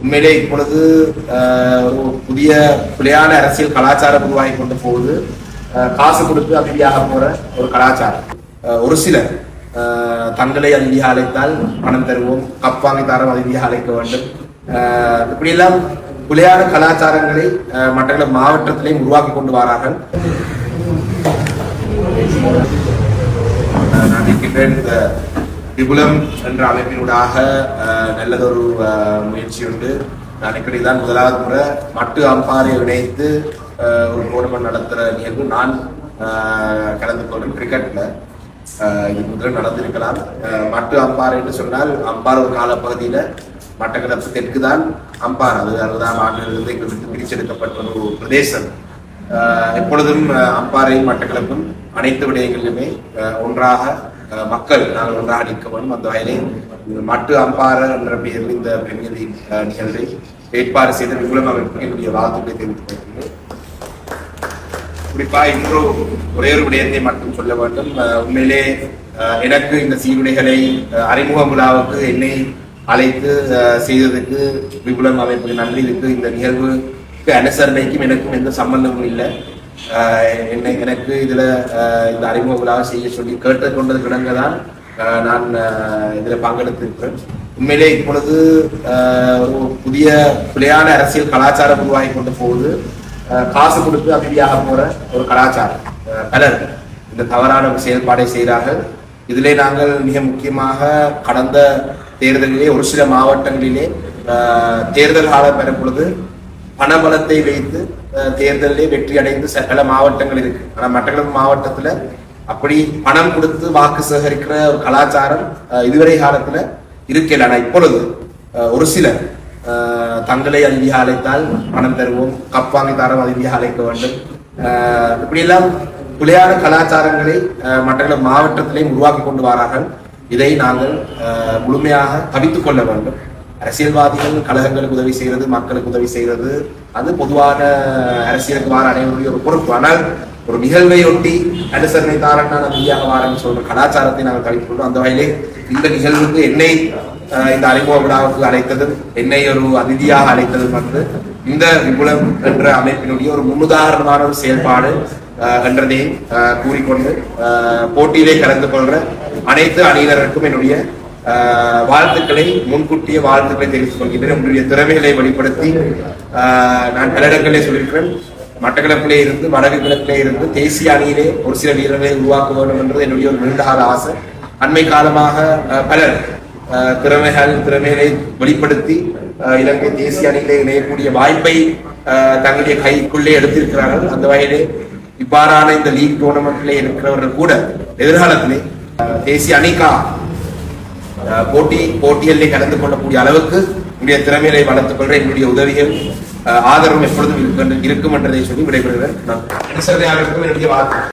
உண்மையிலே இப்பொழுது ஒரு புதிய பிழையான அரசியல் கலாச்சாரம் உருவாகி கொண்டு போகுது. காசு கொடுத்து அமைதியாக போற ஒரு கலாச்சாரம். ஒரு சிலர் தங்களை அதிதியாக அழைத்தால் பணம் தருவோம், கப்பாங்கி தாரம் அதிதியாக அழைக்க வேண்டும், இப்படியெல்லாம் பிழையான கலாச்சாரங்களை மட்டக்களப்பு மாவட்டத்திலே உருவாக்கி கொண்டு வரார்கள். நான் நிற்கின்றேன். இந்த விபுலம் என்ற அமைப்பினூடாக நல்லதொரு முயற்சி உண்டு. நான் இப்படிதான் முதலாவது முறை மட்டு அம்பாரை இணைத்து ஒரு டோர்னமெண்ட் நடத்துகிற நிகழ்வு நான் கலந்து கொள்ளும். கிரிக்கெட்ல இது முதல் நடந்திருக்கலாம். மட்டு அம்பாறை என்று சொன்னால் அம்பார் ஒரு காலப்பகுதியில மட்டக்களப்பு தெற்கு தான் அம்பார், அது 60ஆம் ஆண்டிலிருந்து எங்களுக்கு பிரிச்செடுக்கப்பட்ட ஒரு பிரதேசம். எப்பொழுதும் அம்பாறையும் மட்டக்களப்பும் அனைத்து விடயங்களிலுமே ஒன்றாக மக்கள் நாங்கள் ஒன்றாக நிற்க வேண்டும். அந்த வகையிலே மட்டு அம்பார என்ற பெயரில் இந்த பெண்களின் நிகழ்வை ஏற்பாடு செய்த விபுலம் அமைப்புக்கு என்னுடைய வாழ்த்துக்களை தெரிவித்துக் கொள்கிறேன். குறிப்பாக இன்று ஒரே ஒரு விடயத்தை மட்டும் சொல்ல வேண்டும். உண்மையிலே எனக்கு இந்த சீருடைகளை அறிமுக விழாவுக்கு என்னை அழைத்து செய்ததுக்கு விபுலம் அமைப்புக்கு நன்றி. இதுக்கு இந்த நிகழ்வுக்கு அனுசரணைக்கும் எனக்கும் எந்த சம்பந்தமும் இல்லை. எனக்கு இதுல இந்த அறிமுக விழாவை செய்ய சொல்லி கேட்டுக்கொண்டது கிடங்கதான் நான் இதுல பங்கெடுத்திருக்கிறேன். உண்மையிலே இப்பொழுது ஒரு புதிய பிழையான அரசியல் கலாச்சாரம் உருவாகி கொண்டு போகுது. காசு கொடுத்து அமைதியாக போற ஒரு கலாச்சாரம். பலர் இந்த தவறான செயல்பாடை செய்கிறார்கள். இதிலே நாங்கள் மிக முக்கியமாக கடந்த தேர்தலிலே ஒரு சில மாவட்டங்களிலே தேர்தல் காலம் பெறும் பொழுது பணபலத்தை வைத்து தேர்தலிலே வெற்றி அடைந்து பல மாவட்டங்கள் இருக்கு. ஆனா மட்டக்களப்பு மாவட்டத்துல அப்படி பணம் கொடுத்து வாக்கு சேகரிக்கிற ஒரு கலாச்சாரம் இதுவரை காலத்துல இருக்கல. ஆனா இப்பொழுது ஒரு சிலர் தங்களை அதிதியாக அழைத்தால் பணம் தருவோம், கப்பாங்கி தாரம் அதிதியாக அழைக்க வேண்டும், இப்படியெல்லாம் பிழையான கலாச்சாரங்களை மட்டக்களப்பு மாவட்டத்திலே உருவாக்கி கொண்டு வரார்கள். இதை நாங்கள் முழுமையாக தவித்துக் கொள்ள வேண்டும். அரசியல்வாதிகள் கழகங்களுக்கு உதவி செய்யறது, மக்களுக்கு உதவி செய்யறது, அது பொதுவான அரசியலுக்கு வார அனைவருடைய ஒரு பொறுப்பு. ஆனால் ஒரு நிகழ்வை ஒட்டி அனுசரணை தாரண்டான அதிதியாக வாரன்னு சொல்ற கலாச்சாரத்தை நாங்கள் தவிர்க்கிறோம். அந்த வகையிலே இந்த நிகழ்வுக்கு என்னை இந்த அறிமுக விழாவுக்கு அழைத்ததும் என்னை ஒரு அதிதியாக அழைத்ததும் வந்து இந்த விபுலம் என்ற அமைப்பினுடைய ஒரு முன்னுதாரணமான ஒரு செயல்பாடு என்றதை கூறிக்கொண்டு போட்டியிலே கலந்து கொள்ற அனைத்து அணியினருக்கும் என்னுடைய வாழ்த்துக்களை முன்கூட்டிய வாழ்த்துக்களை தெரிவித்துக் கொள்கின்றேன். உங்களுடைய திறமைகளை வெளிப்படுத்தி நான் பல இடங்களே சொல்லியிருக்கிறேன். மட்டக்களப்பிலே இருந்து வடக்கு கிழக்கிலே இருந்து தேசிய அணியிலே ஒரு சில வீரர்களை உருவாக்க வேண்டும் என்றது என்னுடைய ஒரு நீண்டகால ஆசை. அண்மை காலமாக பலர் திறமைகளை வெளிப்படுத்தி இலங்கை தேசிய அணியிலே இணையக்கூடிய வாய்ப்பை தங்களுடைய கைக்குள்ளே எடுத்திருக்கிறார்கள். அந்த வகையிலே இவ்வாறான இந்த லீக் டோர்னமெண்ட்ல இருக்கிறவர்கள் கூட எதிர்காலத்திலே தேசிய அணிக்கா போட்டிகளிலே கலந்து கொள்ளக்கூடிய அளவுக்கு என்னுடைய திறமையை வளர்த்துக் கொள்ற என்னுடைய உதவிகள் ஆதரவும் எப்பொழுதும் இருக்கும் என்றதை சொல்லி விடைபெறுகிறேன். என்னுடைய வார்த்தை